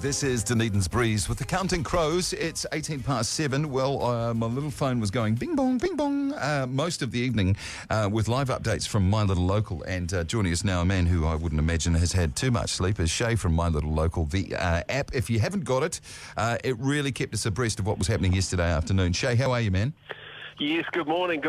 This is Dunedin's Breeze with the Counting Crows. It's 18 past 7. Well, my little phone was going bing bong, bing bong most of the evening with live updates from My Little Local. And joining us now, a man who I wouldn't imagine has had too much sleep, is Shay from My Little Local, the app. If you haven't got it, it really kept us abreast of what was happening yesterday afternoon. Shay, how are you, man? Yes, good morning.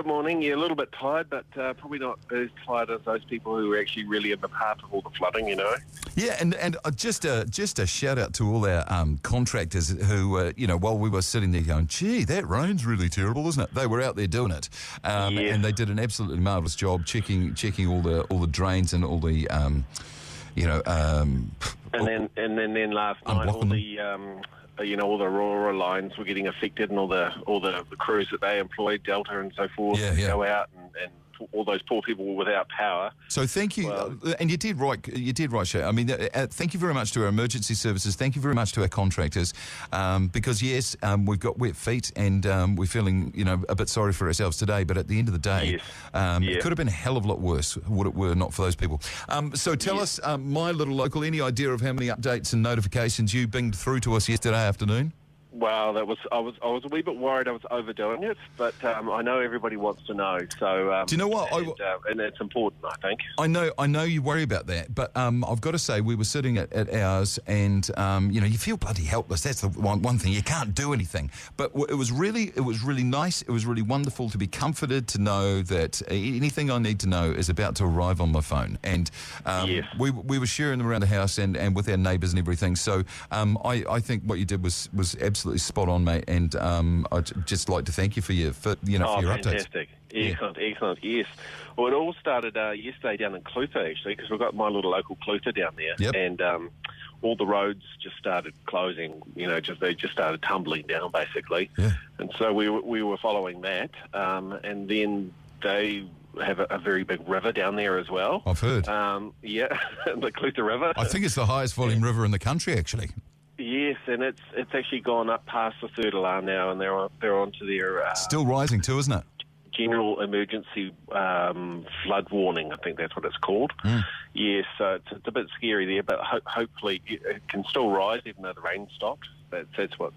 Yeah, a little bit tired, but probably not as tired as those people who are actually really in the path of all the flooding, you know. Yeah, and just a shout out to all our contractors who, while we were sitting there going, gee, that rain's really terrible, isn't it? They were out there doing it, Yes. and they did an absolutely marvellous job checking all the drains and all the, And then last night, all them. the all the Aurora lines were getting affected, and all the crews that they employed, Delta and so forth, go out and all those poor people were without power. So thank you, and you did right, Shay. I mean, thank you very much to our emergency services. Thank you very much to our contractors, because yes, we've got wet feet and we're feeling a bit sorry for ourselves today. But at the end of the day, it could have been a hell of a lot worse, would it were not for those people. So tell us, My Little Local, any idea of how many updates and notifications you binged through to us yesterday afternoon? Well, I was a wee bit worried I was overdoing it, but I know everybody wants to know. So do you know what? And it's important, I think. I know you worry about that, but I've got to say we were sitting at ours, and you feel bloody helpless. That's the one thing, you can't do anything. But it was really nice. It was really wonderful to be comforted to know that anything I need to know is about to arrive on my phone. And we were sharing them around the house and with our neighbours and everything. So I think what you did was absolutely spot on, mate, and I'd just like to thank you for your updates. Fantastic. Excellent, yes. Well, it all started yesterday down in Clutha, actually, because we've got My Little Local Clutha down there, and all the roads just started closing, they just started tumbling down, basically. Yeah. And so we were following that, and then they have a very big river down there as well. I've heard. The Clutha River. I think it's the highest volume river in the country, actually. Yes, and it's actually gone up past the third alarm now, and they're onto their still rising too, isn't it? General emergency flood warning. I think that's what it's called. Yes, so it's a bit scary there, but hopefully it can still rise even though the rain stopped. That's what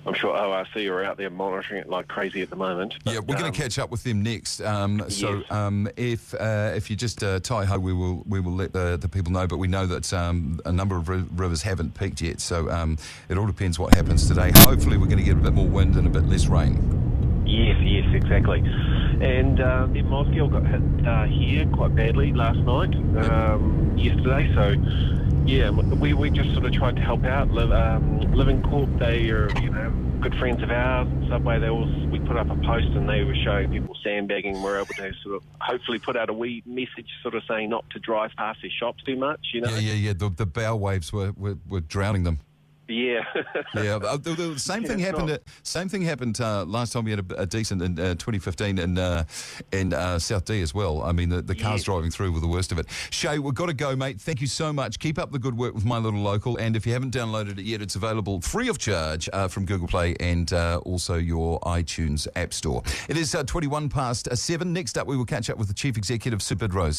I'm sure ORC are out there monitoring it like crazy at the moment. But, we're going to catch up with them next. So if you just tie-ho, we will let the people know. But we know that a number of rivers haven't peaked yet, so it all depends what happens today. Hopefully we're going to get a bit more wind and a bit less rain. Yes, exactly. And then Mosgiel got hit here quite badly last night, yesterday. So, yeah, we just sort of tried to help out. Living Corp, they are, good friends of ours. Subway, we put up a post and they were showing people sandbagging. We're able to sort of hopefully put out a wee message sort of saying not to drive past their shops too much, Yeah. The bow waves were drowning them. Yeah. The same thing happened. Same thing happened last time we had a decent in 2015 in South D as well. I mean, the cars driving through were the worst of it. Shay, we've got to go, mate. Thank you so much. Keep up the good work with My Little Local, and if you haven't downloaded it yet, it's available free of charge from Google Play and also your iTunes App Store. It is 21 past 7. Next up, we will catch up with the Chief Executive, Sir Bid Rose.